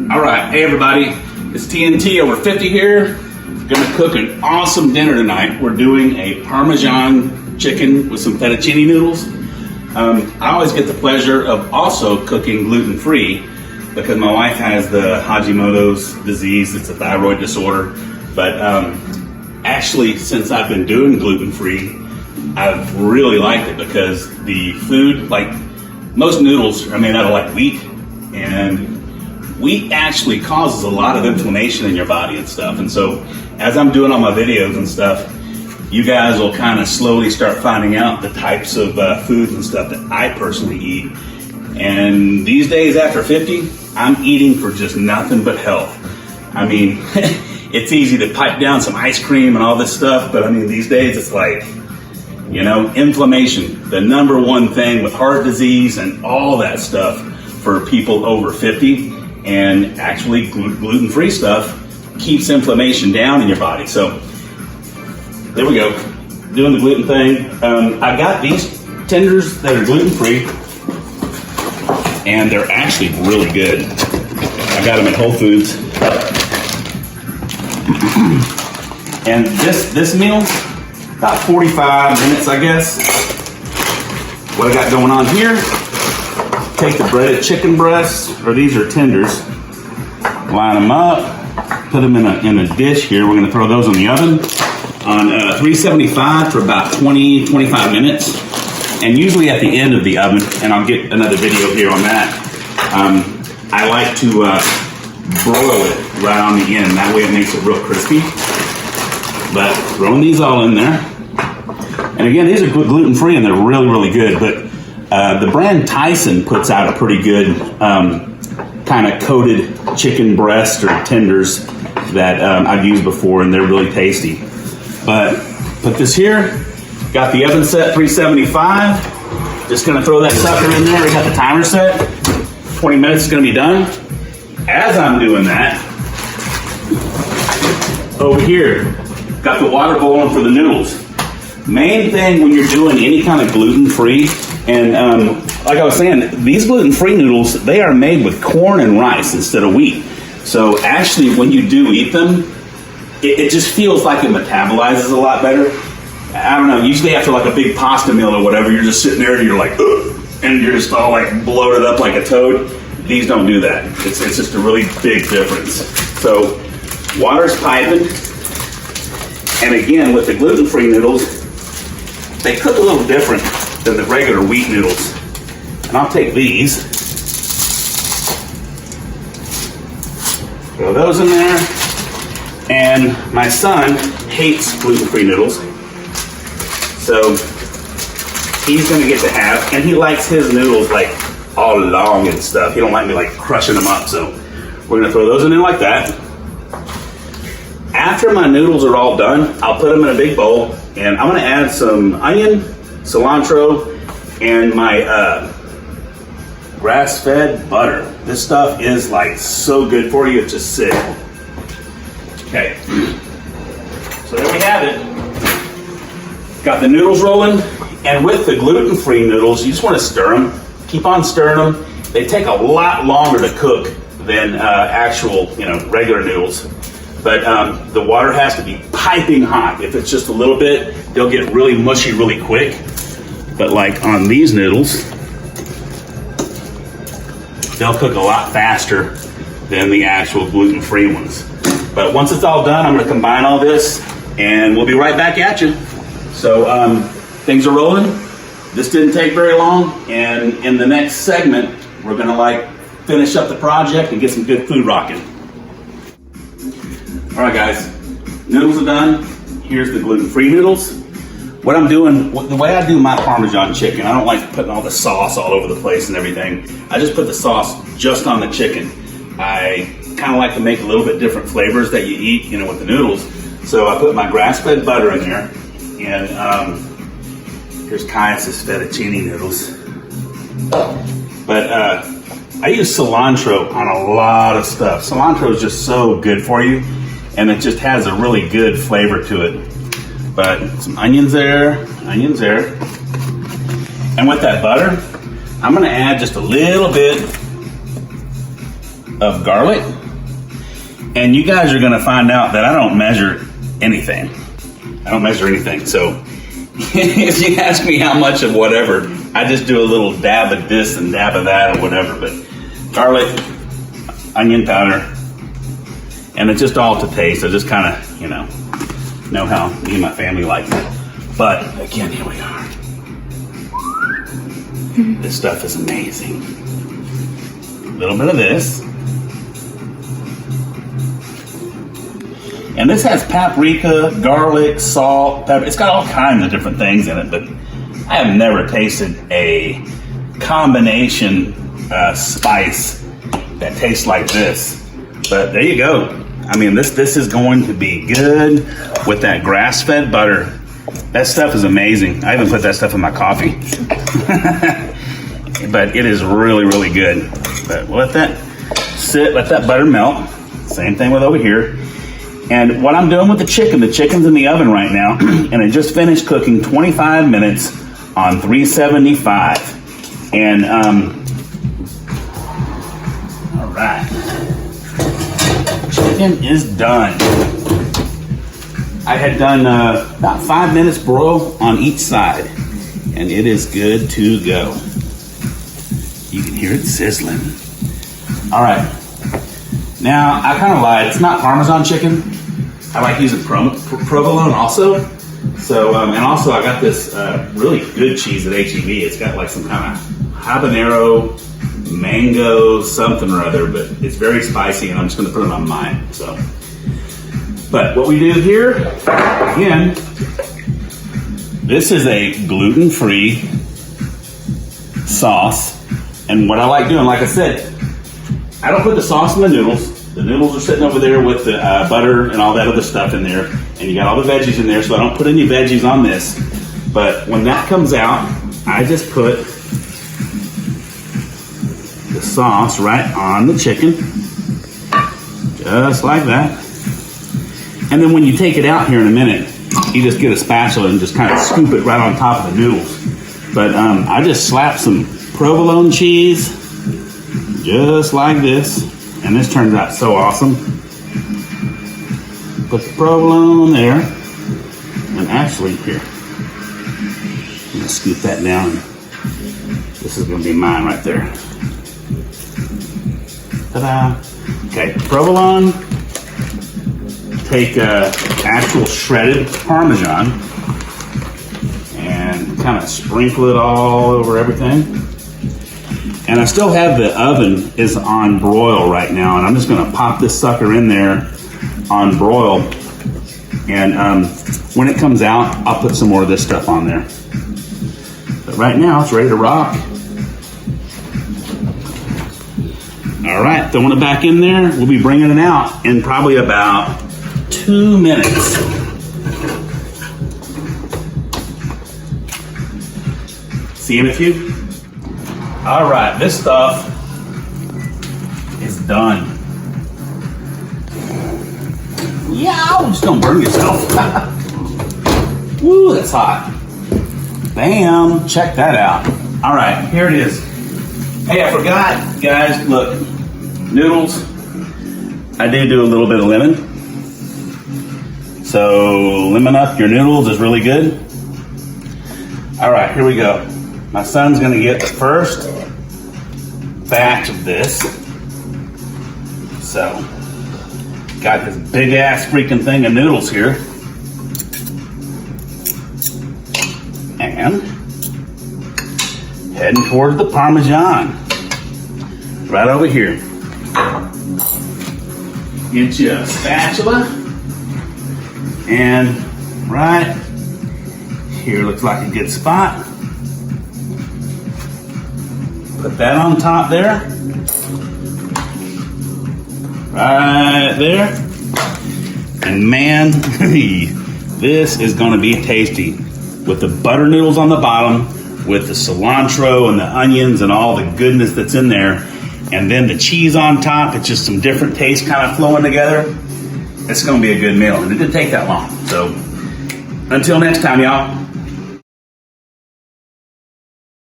All right, hey everybody, it's TNT over 50 here. Gonna cook an awesome dinner tonight. We're doing a Parmesan chicken with some fettuccine noodles. I always get the pleasure of also cooking gluten-free because my wife has the Hashimoto's disease. It's a thyroid disorder. But actually, since I've been doing gluten-free, I've really liked it because the food, like most noodles, are made out of like wheat, and wheat actually causes a lot of inflammation in your body and stuff. And so as I'm doing all my videos and stuff, you guys will kind of slowly start finding out the types of foods and stuff that I personally eat. And these days after 50, I'm eating for just nothing but health. I mean, it's easy to pipe down some ice cream and all this stuff, but I mean, these days it's like, you know, inflammation, the number one thing with heart disease and all that stuff for people over 50. And actually gluten-free stuff keeps inflammation down in your body. So there we go, doing the gluten thing. I got these tenders that are gluten-free, and they're actually really good. I got them at Whole Foods. And this meal, about 45 minutes, I guess. What I got going on here, take the breaded chicken breasts, or these are tenders, line them up, put them in a dish here. We're gonna throw those in the oven on 375 for about 20-25 minutes. And usually at the end of the oven, and I'll get another video here on that, I like to broil it right on the end. That way it makes it real crispy. But throwing these all in there. And again, these are gluten-free and they're really, really good. But the brand Tyson puts out a pretty good kind of coated chicken breast or tenders that I've used before, and they're really tasty. But put this here, got the oven set 375. Just gonna throw that sucker in there. We got the timer set. 20 minutes is gonna be done. As I'm doing that, over here, got the water boiling for the noodles. Main thing when you're doing any kind of gluten-free, and like I was saying, these gluten-free noodles, they are made with corn and rice instead of wheat. So actually, when you do eat them, it just feels like it metabolizes a lot better. I don't know, usually after like a big pasta meal or whatever, you're just sitting there and you're like, ugh, and you're just all like bloated up like a toad. These don't do that. It's just a really big difference. So water's piping. And again, with the gluten-free noodles, they cook a little different than the regular wheat noodles. And I'll take these, throw those in there. And my son hates gluten-free noodles, so he's gonna get to have, and he likes his noodles like all long and stuff. He don't like me like crushing them up, so we're gonna throw those in there like that. After my noodles are all done, I'll put them in a big bowl, and I'm gonna add some onion, cilantro, and my grass-fed butter. This stuff is like so good for you, it's just sick. Okay, so there we have it. Got the noodles rolling, and with the gluten-free noodles, you just wanna stir them. Keep on stirring them. They take a lot longer to cook than actual, regular noodles. But the water has to be piping hot. If it's just a little bit, they'll get really mushy really quick. But like on these noodles, they'll cook a lot faster than the actual gluten-free ones. But once it's all done, I'm gonna combine all this and we'll be right back at you. So things are rolling. This didn't take very long. And in the next segment, we're gonna like finish up the project and get some good food rocking. All right, guys, noodles are done. Here's the gluten-free noodles. What I'm doing, the way I do my Parmesan chicken, I don't like putting all the sauce all over the place and everything. I just put the sauce just on the chicken. I kind of like to make a little bit different flavors that you eat, with the noodles. So I put my grass-fed butter in there, and here's Caius's fettuccine noodles. But I use cilantro on a lot of stuff. Cilantro is just so good for you, and it just has a really good flavor to it. But some onions there. And with that butter, I'm gonna add just a little bit of garlic. And you guys are gonna find out that I don't measure anything. So if you ask me how much of whatever, I just do a little dab of this and dab of that or whatever. But garlic, onion powder, and it's just all to taste. I just kind of, know how me and my family like it. But again, here we are. This stuff is amazing. A little bit of this. And this has paprika, garlic, salt, pepper. It's got all kinds of different things in it, but I have never tasted a combination spice that tastes like this. But there you go. I mean, this is going to be good with that grass-fed butter. That stuff is amazing. I even put that stuff in my coffee. But it is really, really good. But we'll let that sit, let that butter melt. Same thing with over here. And what I'm doing with the chicken's in the oven right now, and it just finished cooking 25 minutes on 375. And, all right. Chicken is done. I had done about 5 minutes broil on each side, and it is good to go. You can hear it sizzling. All right. Now, I kind of lied. It's not Parmesan chicken. I like using provolone also. So, and also I got this really good cheese at HEB. It's got like some kind of habanero, mango, something or other, but it's very spicy, and I'm just going to put it on mine. So, but what we do here, again, this is a gluten-free sauce. And what I like doing, like I said, I don't put the sauce in the noodles. The noodles are sitting over there with the butter and all that other stuff in there. And you got all the veggies in there, so I don't put any veggies on this. But when that comes out, I just put the sauce right on the chicken. Just like that. And then when you take it out here in a minute, you just get a spatula and just kind of scoop it right on top of the noodles. But I just slap some provolone cheese, just like this. And this turns out so awesome. Put the provolone there. And actually, here, I'm going to scoop that down. This is going to be mine right there. Ta-da. Okay, provolone. Take actual shredded Parmesan and kind of sprinkle it all over everything. And I still have the oven is on broil right now, and I'm just going to pop this sucker in there on broil. And when it comes out, I'll put some more of this stuff on there. But right now, it's ready to rock. All right, throwing it back in there. We'll be bringing it out in probably about 2 minutes. See you in a few. All right, this stuff is done. Yeah, just don't burn yourself. Woo, that's hot. Bam, check that out. All right, here it is. Hey, I forgot, guys, look, noodles. I do a little bit of lemon. So lemon up your noodles is really good. All right, here we go. My son's gonna get the first batch of this. So, got this big ass freaking thing of noodles here. And heading towards the Parmesan. Right over here. Get you a spatula. And right here looks like a good spot. Put that on top there. Right there. And man, this is going to be tasty. With the butter noodles on the bottom, with the cilantro and the onions and all the goodness that's in there, and then the cheese on top. It's just some different tastes kind of flowing together. It's going to be a good meal, and it didn't take that long. So until next time, y'all.